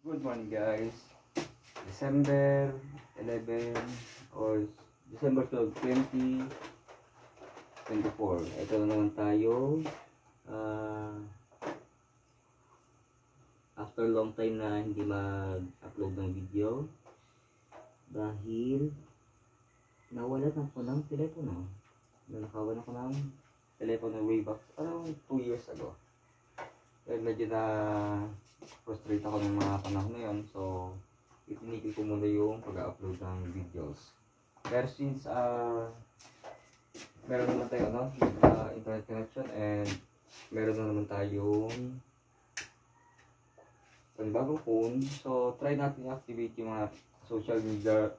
Good morning guys. December 11 or December 12, 2024. Ito na naman tayo. After long time na hindi mag-upload ng video dahil nawalan ako ng telepono. Nakawan ako ng telepono way back around 2 years ago. Dahil medyo na frustrate ako ng mga panahon na yun, so itinigil ko muna yung pag-upload ng videos. Pero since meron naman tayo internet connection and meron na naman tayong bagong phone, so try natin i-activate yung mga social media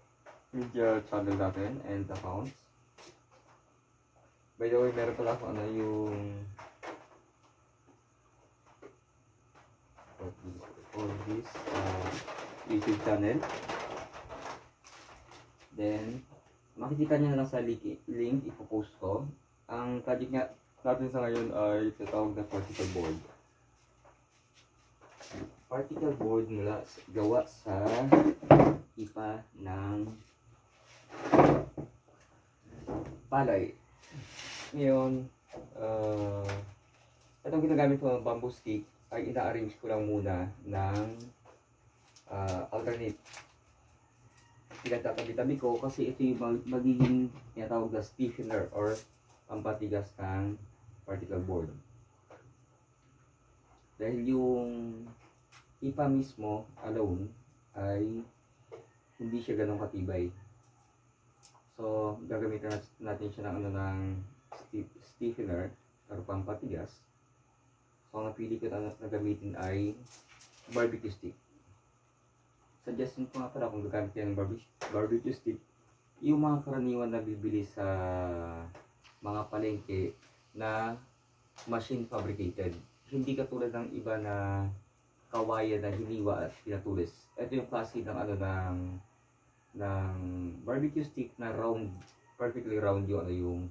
channel natin and accounts. By the way, meron pala ako yung for this YouTube channel. Then makikita nyo na lang sa link ipopost ko. Ang project natin sa ngayon ay tinatawag na particle board. Particle board gawa sa ipa ng palay. Ngayon, itong ginagamit ko ng bamboo stick ay ina-arrange ko lang muna ng alternate. Pinagtatabi-tabi ko kasi ito yung magiging tinatawag na stiffener or pampatigas ng particle board. Dahil yung ipa mismo alone ay hindi siya ganun katibay. So gagamitin natin siya ng stiffener or pampatigas. So ang napili ko na gamitin ay barbecue stick. Suggestion ko nga pala kung gagamit ng barbecue stick, yung mga karaniwan na bibili sa mga palengke na machine fabricated. Hindi katulad ng iba na kawayan na hiniwa at pinatulis. Ito yung klase ng ng barbecue stick na round, perfectly round yung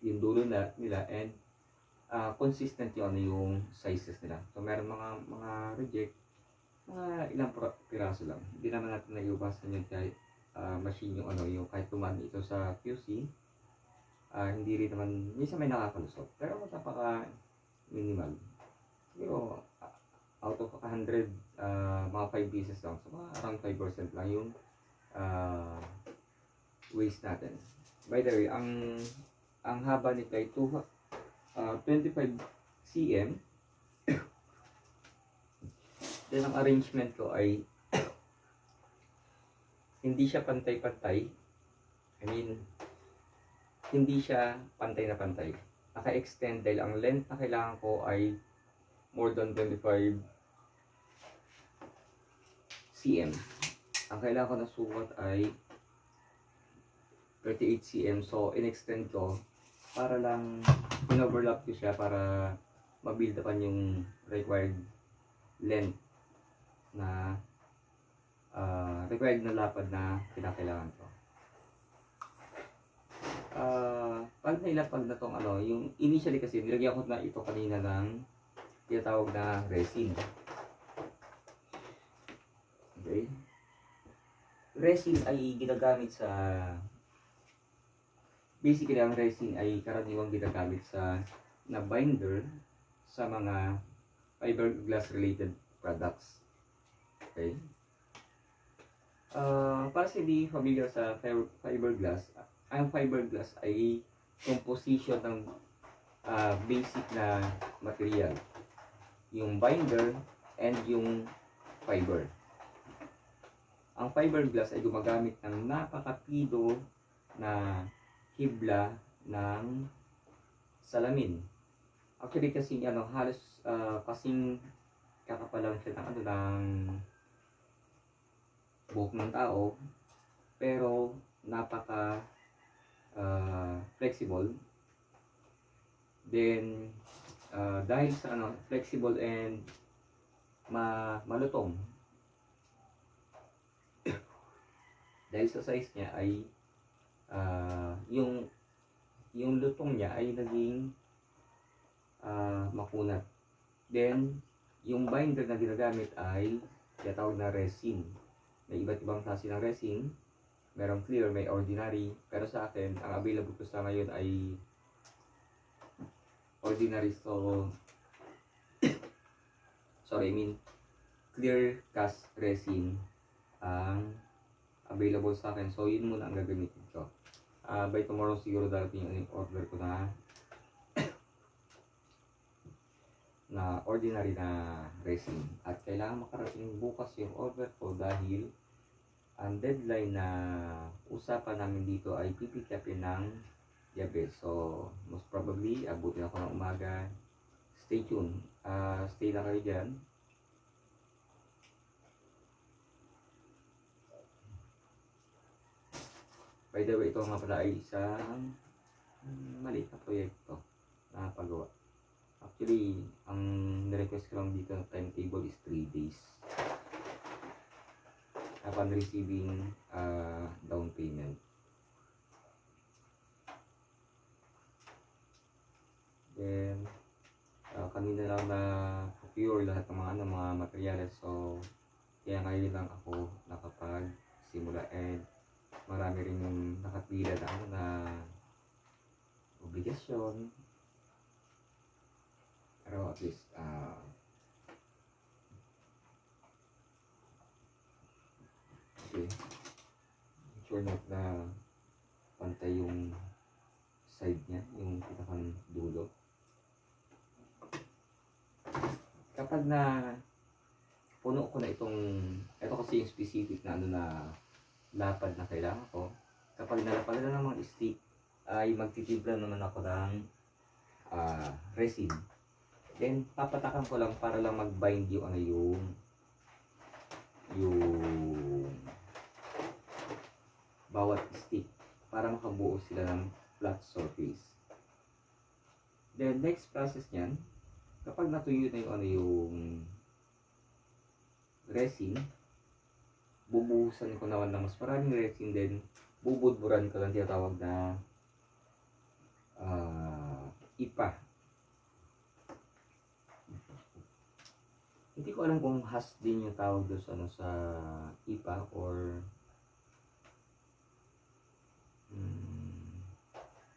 dulo nila and consistent yung sizes nila. So meron mga reject, mga ilang piraso lang. Hindi naman natin naiubasan yun kahit machine yung kahit tumaan ito sa QC. Hindi rin naman, minsan may nakakalusot. Pero napaka minimal. Siguro out of 100, mga 5 pieces lang. So mga around 5% lang yung waste natin. By the way, ang haba nito ay 25 cm. Then ang arrangement ko ay hindi siya pantay-pantay. I mean, hindi siya pantay na pantay. Naka-extend dahil ang length na kailangan ko ay more than 25 cm. Ang kailangan ko na sukat ay 38 cm. So, in-extend ko para lang in-overlap ko siya para mabuild upan yung required length na required na lapad na kinakailangan ko. Pag nailapag na tong yung initially kasi nilagyan ko na ito kanina ng tinatawag na resin. Okay. Resin ay ginagamit sa basically ang resin ay karaniwang ginagamit sa na binder sa mga fiberglass related products. Okay. Para sa hindi familiar sa fiberglass, ang fiberglass ay composition ng basic na material. Yung binder and yung fiber. Ang fiberglass ay gumagamit ng napakapido na hibla ng salamin. Actually kasi halos kasing kakapalang siya ng buhok ng tao, pero napaka flexible. Then dahil sa flexible and malutong, dahil sa size niya ay yung lutong niya ay naging makunat. Then yung binder na ginagamit ay tinatawag na resin. May iba't ibang klase ng resin. Merong clear, may ordinary. Pero sa akin, ang available ko sa ngayon ay ordinary. So, sorry, I mean, clear cast resin ang available sa akin. So, yun muna ang gagamitin ko. By tomorrow siguro darating yung order ko na ordinary na resin. At kailangan makarating bukas yung order ko dahil ang deadline na usapan namin dito ay pipick upin ng diabetes. So, most probably, abutin ako ng umaga. Stay tuned. Stay lang kayo dyan. By the way, ito nga pala ay isang maliit na proyekto na pagawa. Actually, ang nirequest ko lang dito na timetable is 3 days. Upon receiving down payment. Then, kanina lang na procure lahat ng mga materyales. So, kaya ngayon lang ako nakapag-simula and marami rin yung nakapila na obligasyon. Pero at least, okay, sure na pantay yung side niya, yung pinakang dulo. Kapag na puno ko na ito kasi yung specific na na lapad na kailangan ko. Kapag nalapad na ng mga stick, ay magtitibla naman ako ng resin. Then papatakan ko lang para lang mag-bind yung bawat stick para makabuo sila ng flat surface. Then next process niyan, kapag natuyo na yung resin, bubuhusan ko naman ng mas maraming resin, then bubudburan ko lang tinatawag na ipa. Hindi ko alam kung has din yung tawag doon sa ipa or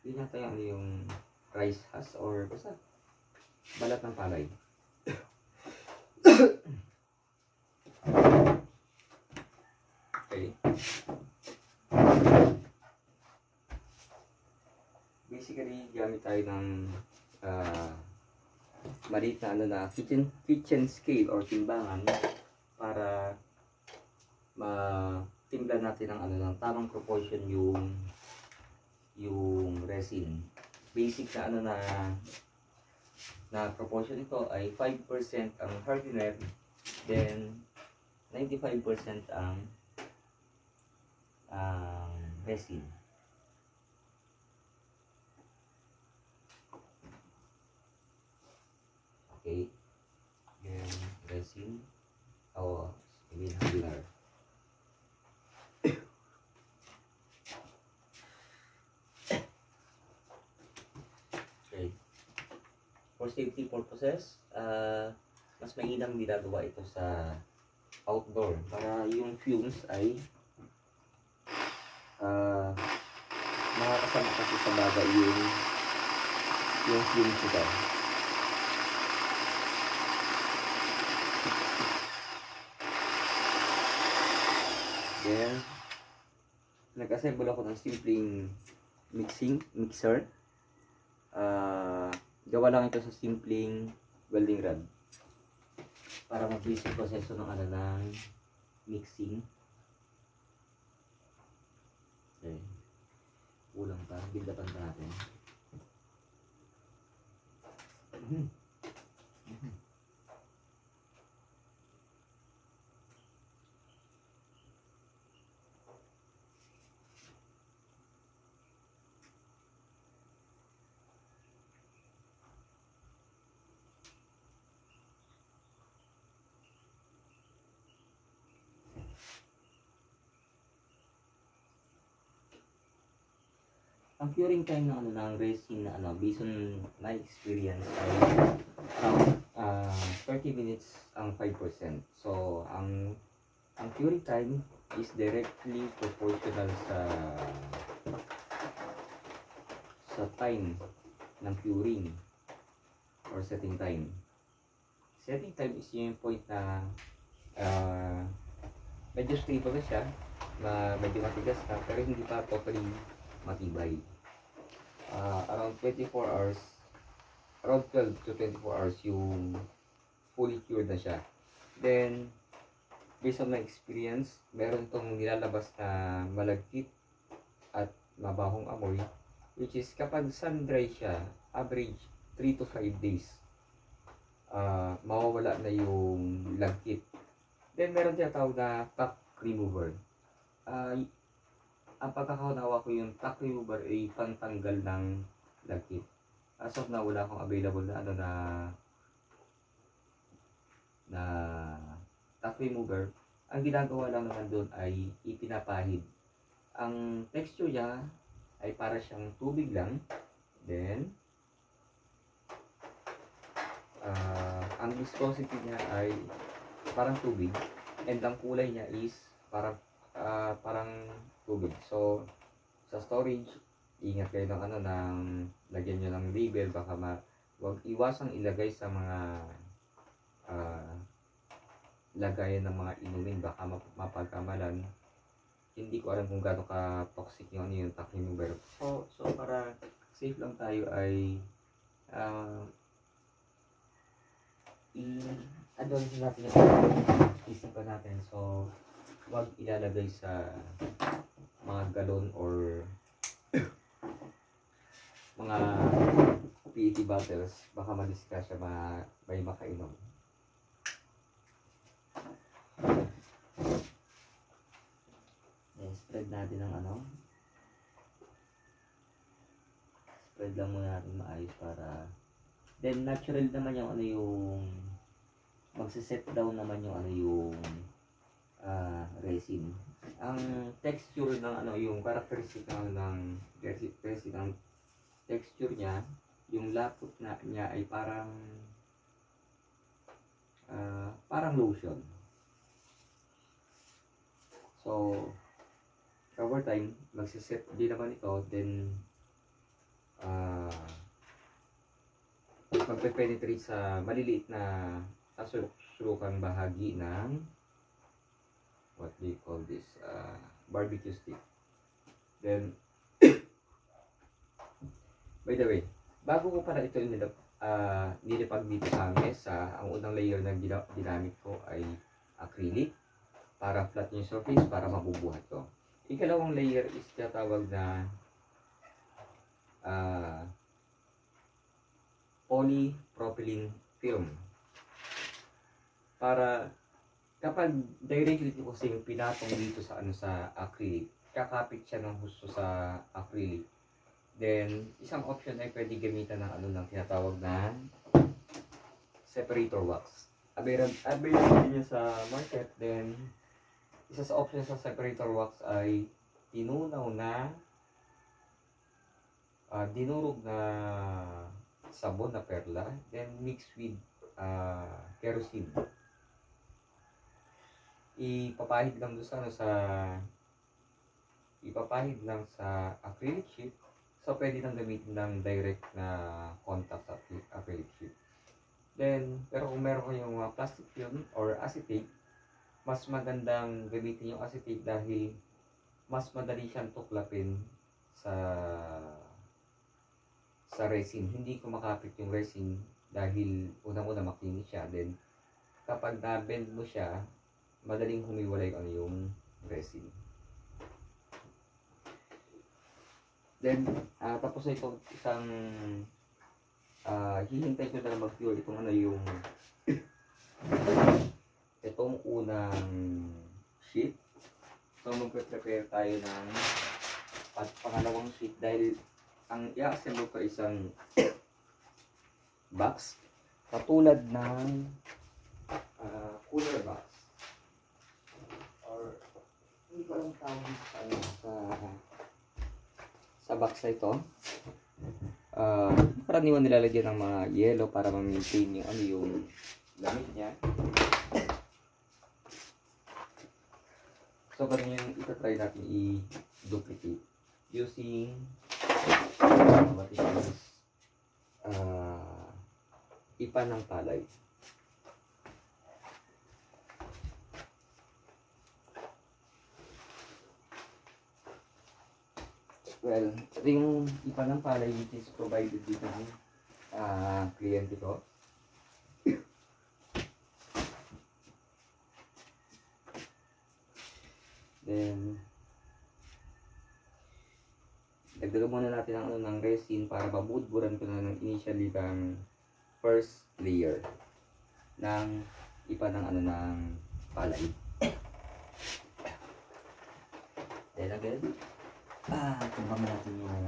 hindi nata yung rice husk or basta balat ng palay. Okay. Basically, gamit tayo ng maliit na kitchen scale or timbangan para matimbla natin ng tamang proportion yung resin. Basic na proportion ito ay 5% ang hardener, then 95% ang resin. Okay, then resin hardener. Okay, for safety purposes, mas mainam ginagawa ito sa outdoor para yung fumes ay makakasama kasi sa bagay yung fumes ito. Then, nag-assemble ako ng simpleng mixer. Gawa lang ito sa simpleng welding rod para mag-basic proseso ng mixing. Okay. Kulang pa, bindapan pa natin. Ang curing time ng resin na based on my experience ay 30 minutes ang 5%. So, ang curing time is directly proportional sa time ng curing or setting time. Setting time is yung point na medyo stable na siya, medyo matigas na, pero hindi pa totally matibay. Around 24 hours, around 12 to 24 hours yung fully cured na siya. Then, based on my experience, meron tong nilalabas na malagkit at mabahong amoy, which is kapag sun-dry siya, average 3 to 5 days, mawawala na yung lagkit. Then, meron tinatawag na tack remover. Ang pagkakaunawa ko yung tack remover ay pantanggal ng lagkit. As of now, wala akong available na tack remover. Ang ginagawa lang naman doon ay ipinapahid. Ang texture niya ay para siyang tubig lang. Then, ang viscosity niya ay parang tubig. And ang kulay niya is parang tubig. So, sa storage, ingat kayo ng lagyan nyo ng label. Baka wag iwasang ilagay sa mga lagayan ng mga inumin, baka mapagkamalan. Hindi ko alam kung gaano ka toxic yung tack remover. So para safe lang tayo ay i-advance natin yung isipan natin. So wag ilalagay sa mga galon or mga PET bottles, baka madisgrasya may makainom. Spread natin ng spread lang muna natin maayos para then natural naman yung magse-set down naman yung resin. Ang texture ng yung characteristic ng texture niya, yung lapot niya ay parang lotion. So over time, magsiset din naman ito, then magpe-penetrate sa maliliit na kasulukang bahagi ng what they call this barbecue stick. Then by the way, bago ko pala ito nilipag dito sa mesa, ang unang layer na ginamit ko ay acrylic para flat yung surface, para mabubuhat ko. Ikalawang layer is tinatawag na polypropylene film. Para kapag directly ko kasing pinatong dito sa acrylic, kakapit siya ng husto sa acrylic. Then, isang option ay pwede gamitan ng tinatawag na separator wax. Available din sa market. Then, isa sa option sa separator wax ay dinurog na sabon na perla, then mixed with kerosene. Ipapahid lang sa acrylic sheet. So pwede nang gamitin ng direct na contact sa acrylic sheet. Then, pero kung meron kayong plastic film or acetate, mas magandang gamitin yung acetate dahil mas madali siyang tuklapin sa resin. Hindi kumakapit yung resin dahil unang-una makinis siya. Then kapag na-bend mo siya, madaling humiwalay yung resin. Then tapos na itong isang hihintay ko na mag-cure itong unang sheet. So magpe-prepare tayo ng pangalawang sheet dahil ang i-assemble ko isang box katulad ng cooler box, or hindi ko alam tawag sa box na ito. karaniwan nilalagyan ng mga yellow para ma-maintain yung yung lamig niya. So, ganun yung itatry natin i-duplicate using what is this? Ipa ng palay. Well, ito yung ipa ng palay which is provided dito ng kliyente ko. Then, dagdagan muna natin ang ng resin para mabudburan ko na ng initially ng first layer ng ipa ng ng palay. Then again, tumbakan natin yung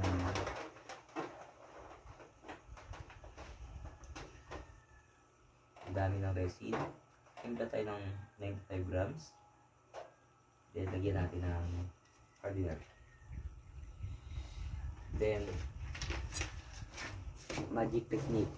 dami ng resin. Timpla tayo ng 95 grams. Then, lagyan natin ng cardinal. Then, magic technique.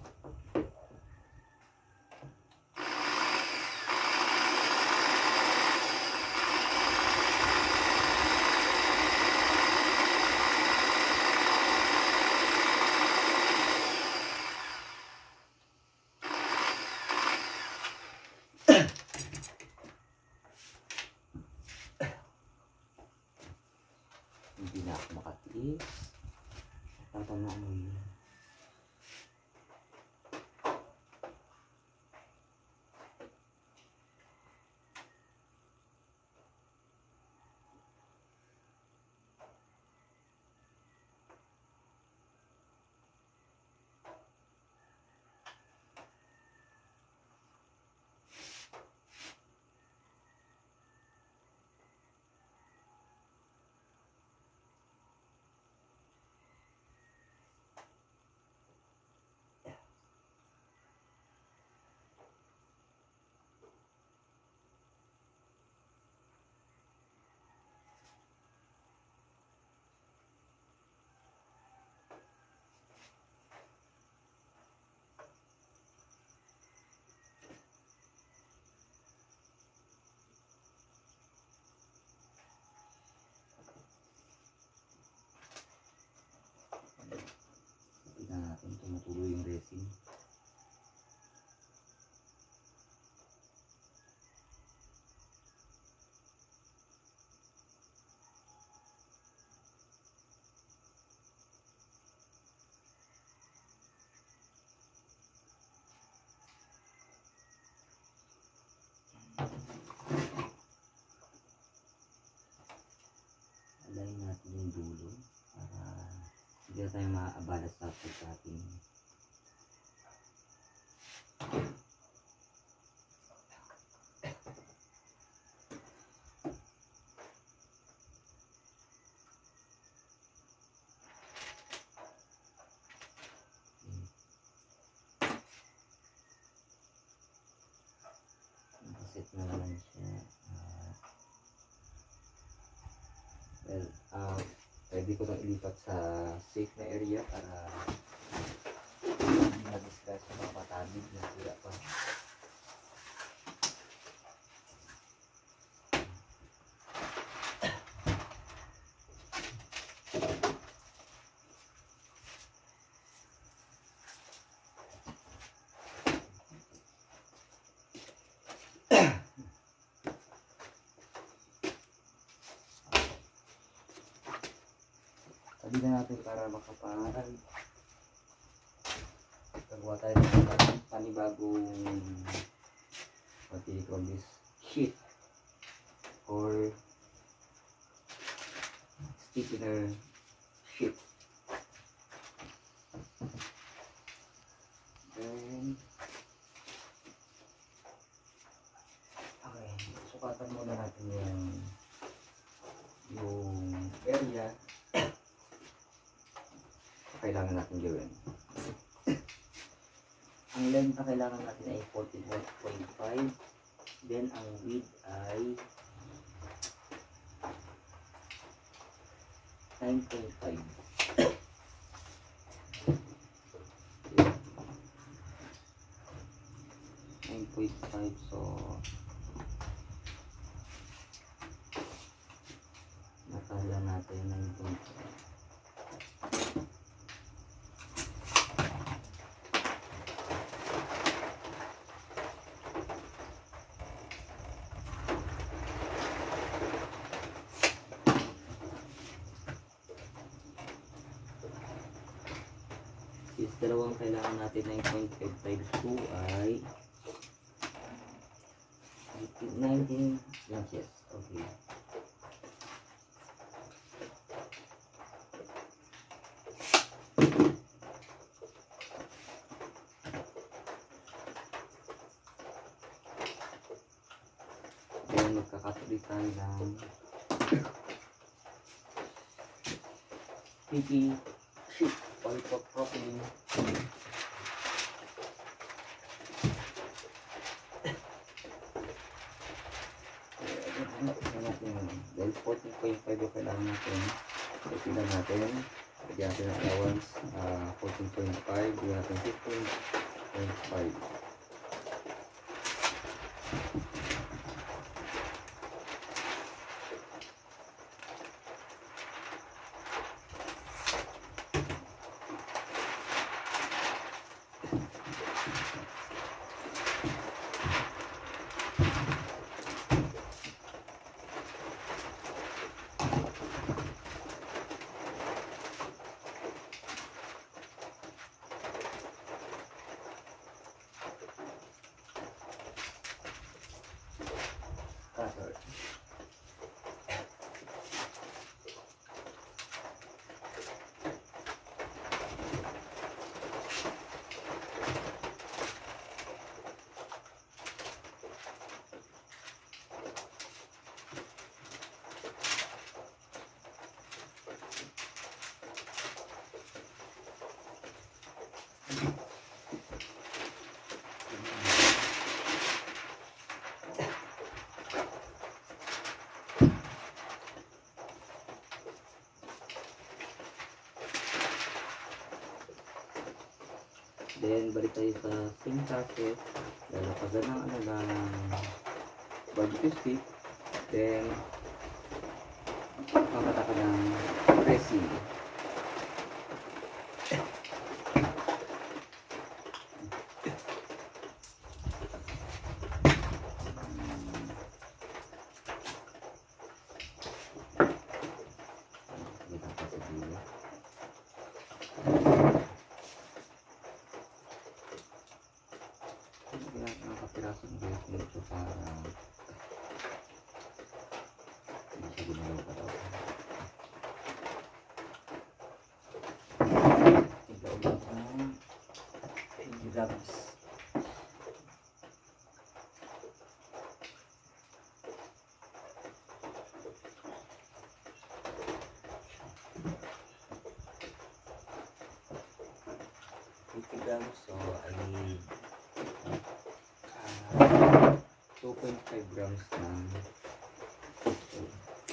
Hindi na ako makatiis. Tatanong mo yun. Tignan natin tumutuloy yung resin. Alayin natin yung dulo para hindi na tayo maaabala sa ating set na naman siya. Pwede ko nang ilipat sa safe na area para hindi na-discuss sa mga patabig na sila pa. Sabi na natin para makapangaral. Gagawa tayo ng panibagong what do you call this? Sheet or stiffener sheet. Then okay, sukatan muna natin yung area kailangan natin gawin. Ang length na kailangan natin ay 41.5, then ang width ay 9.5. So, natala natin 9.5. Is dalawang kailangan natin 9.5 times 2 ay 19 inches. Okay. Then magkakatuloy tayo ng PP sheet polypropylene. Dahil 14.5 yung kailangan natin, itilan natin, lagyan natin ng allowance, 14.5, lagyan natin 15.5. Cutter. Then, balik tayo sa same process. Lalapagan ng barbecue stick. Then, makata ka ng resin. Nakapirasong guys nito para hindi siya gumalaw ka daw. Tiglaw lang ang 20 grams. So I need 2.5 grams ng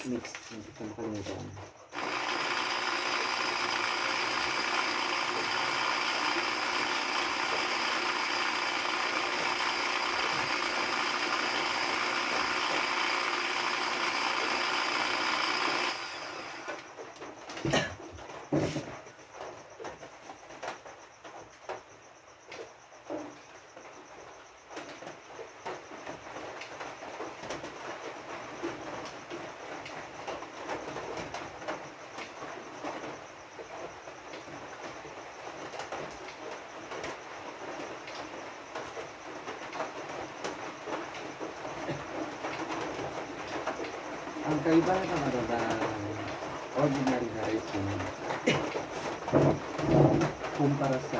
mix. Hindi ko makalimutan. Ang kaiba na sa ordinary na resin kumpara sa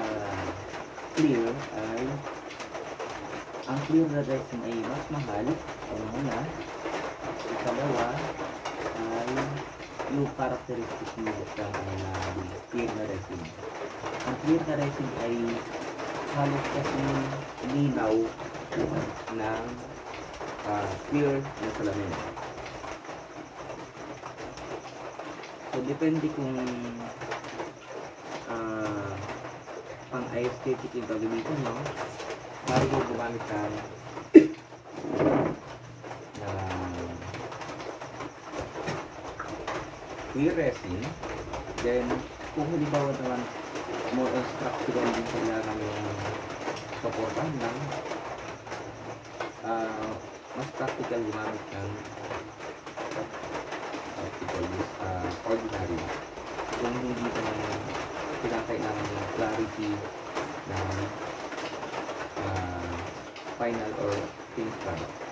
clear ay ang clear na resin ay mas mahal. Una, ikalawa ay yung characteristic nito ng clear na resin. Ang clear na resin ay halos kasi linaw ng clear na salamin. So, depende kung pang aesthetic yung gagamitin mo. Bago gumamit ka clear resin. Then, kung halimbawa naman more on structural din kailangan yung supportan lang, mas practical gumamit ng ordinary. Kung hindi naman kinakailangan yung clarity ng final or finished product.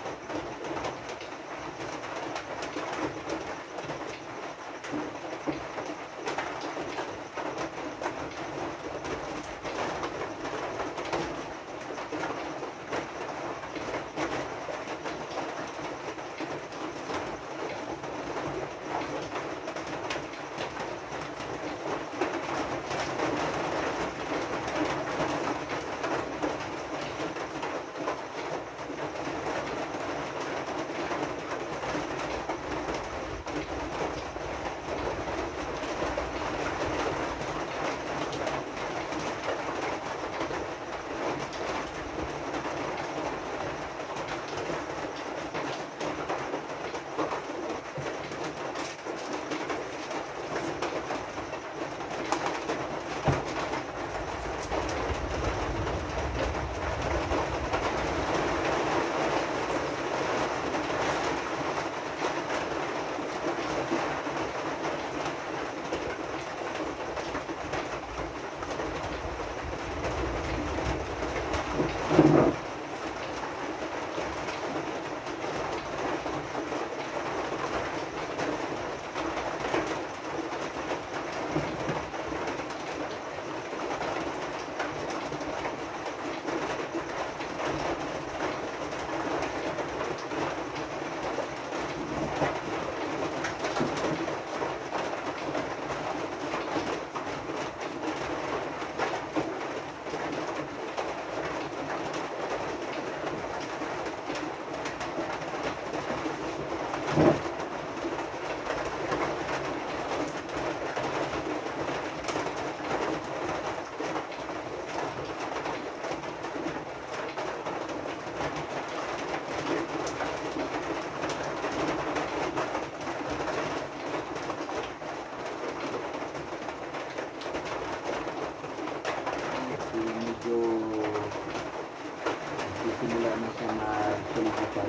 Simula na siya ma-solidify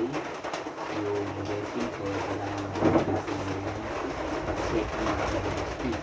yung resin, so kailangan natin yung pag-set ng mga speed.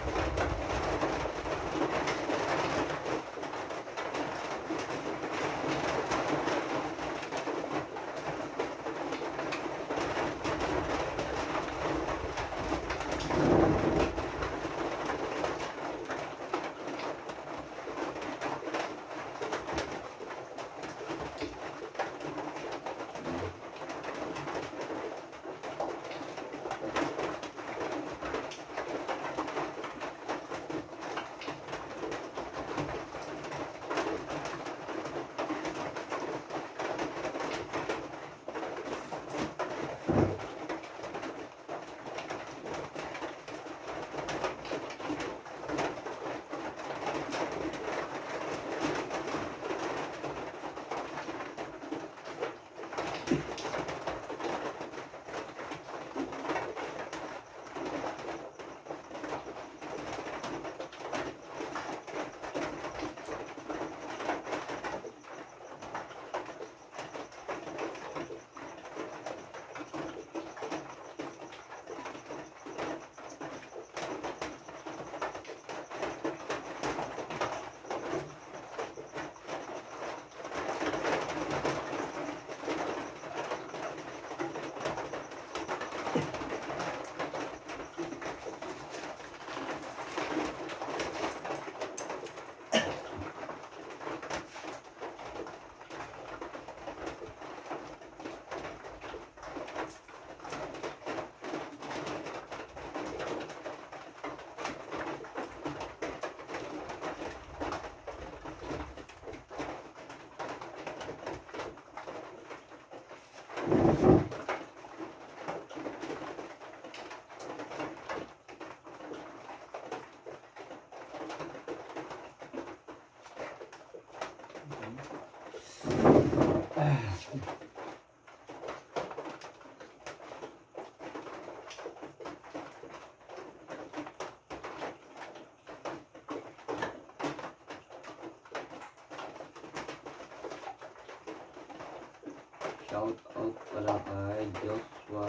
shout out pala kay Joshua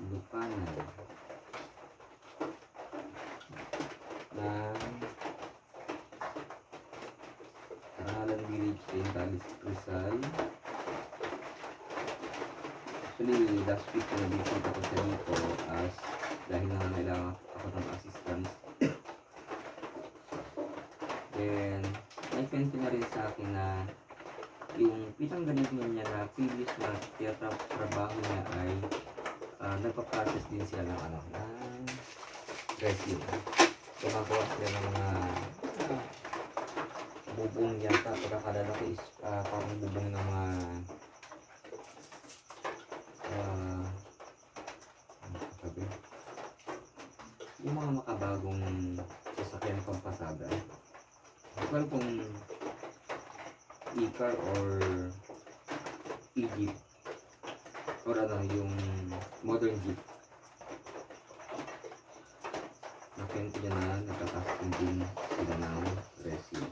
Lupanan ng Karangalan Village in Talis Rizal. Actually, last week na nabisita ko siya dito as dahil nangangailangan ako ng assistance. Then, may kwento na rin sa akin na yung pinanggalingan niya na previous na trabaho niya ay nagpa-process din sila ng ng resin. Gumagawa sila ng mga bubong yata. Pagkakalala ko is parang bubong ng mga yung mga makabagong sasakyan pampasada. Well, kung e-car or e-jeep or yung modern jeep, nakento niya na nagkakasting din sila ng resin.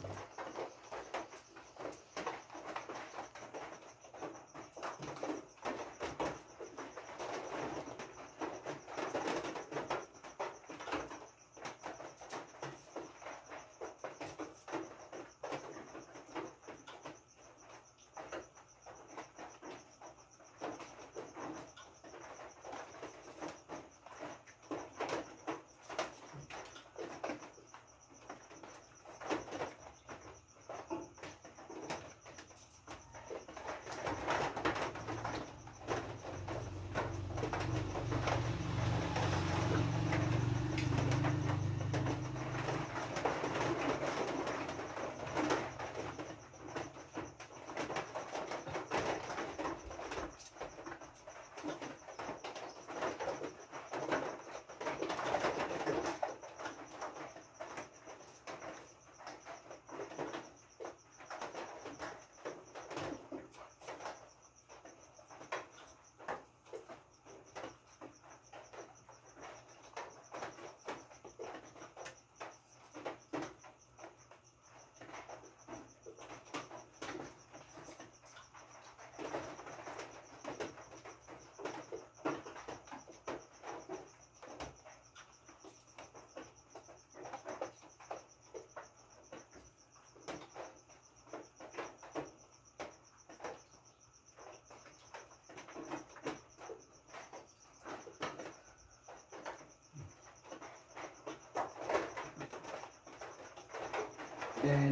Then,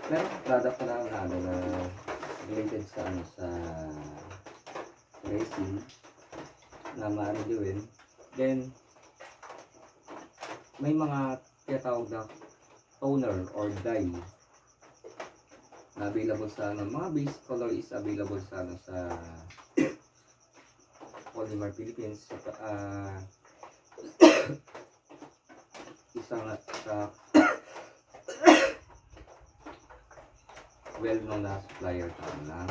meron kong product pala na related sa sa resin na ma-reviewin. Then, may mga tinatawag na toner or dye na available sa mga base color is available sa sa Polymer Philippines. Isang sa well-known na supplier ng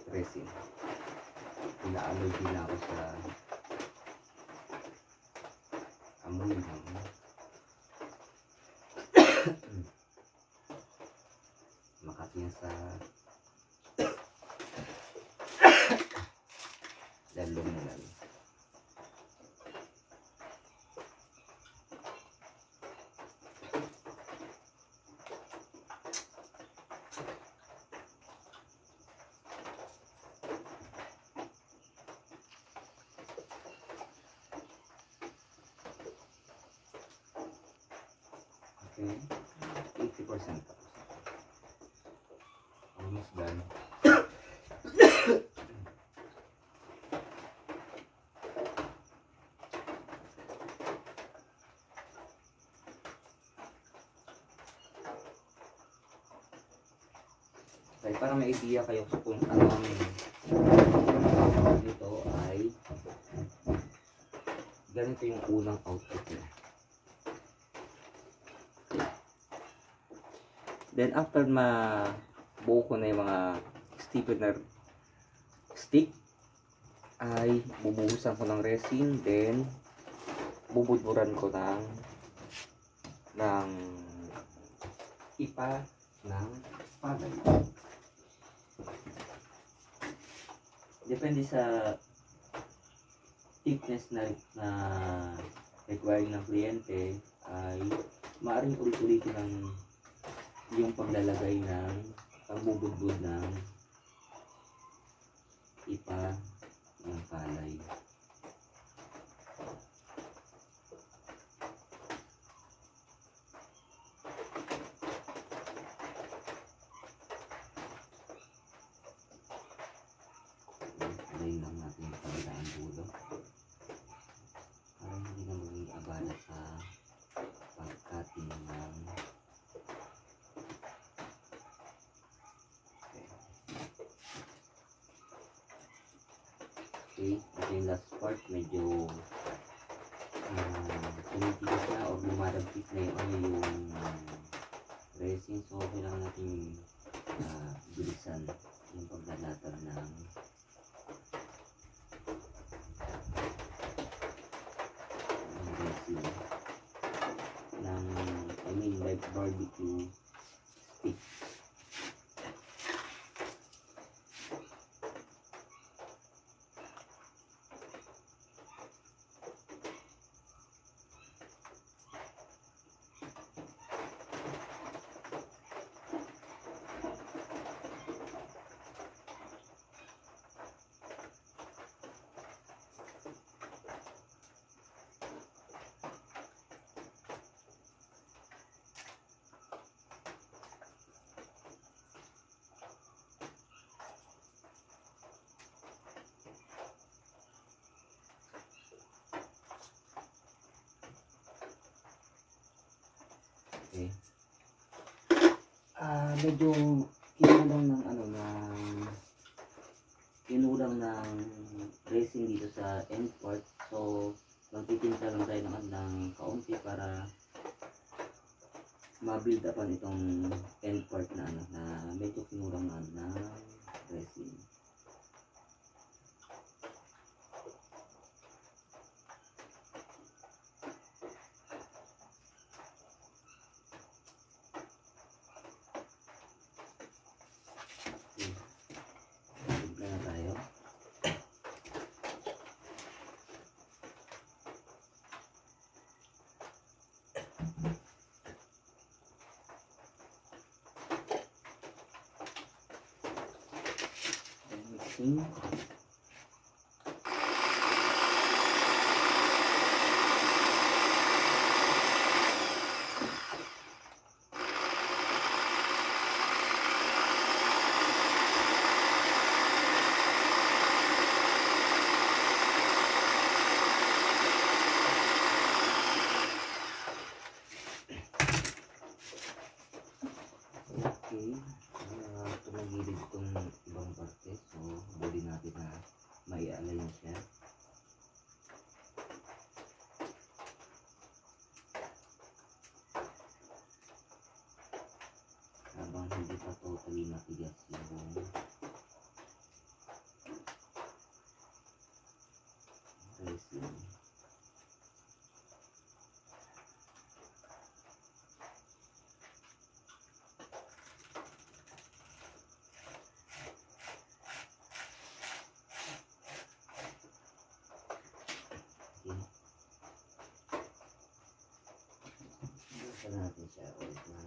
resin. Ina-allergy na ako sa amoy ng makating sa lalong na lang. Okay, 80% almost done. Okay, para may idea kayo kung ano ang dito ay ganito yung unang output niya. Then after mabuo ko na yung mga stiffener stick, ay bubuhusan ko ng resin, then bubudburan ko ng ng ipa ng palay. Depende sa thickness na requiring ng kliyente ay maaaring ulit-ulitin ng yung paglalagay ng pagbubudbud ng ipa ng palay. Alayin lang natin yung kabilang dulo para hindi na maging abala sa pagkating ng okay, ito yung last part. Medyo tumitigas na o lumaragpit na yung resin, so kailangan natin bilisan yung paglalatag ng resin ng like barbecue stick. Okay. Medyo kinulang ng resin dito sa end part. So, magtitinta lang tayo ng kaunti para ma-build upan itong end part na medyo kinulang ng resin. Mixing. Okay, tumagilid itong ibang parte, so buli natin na mai-align siya. Habang hindi pa totally matigas yung resin. Buksan natin siya ulit na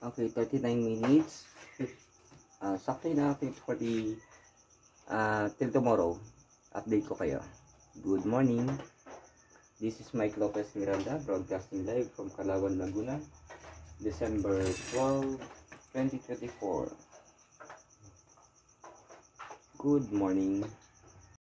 okay, 39 minutes. Sakto na natin for the till tomorrow. Update ko kayo. Good morning. This is Mike Lopez Miranda, broadcasting live from Calauan, Laguna, December 12, 2024. Good morning.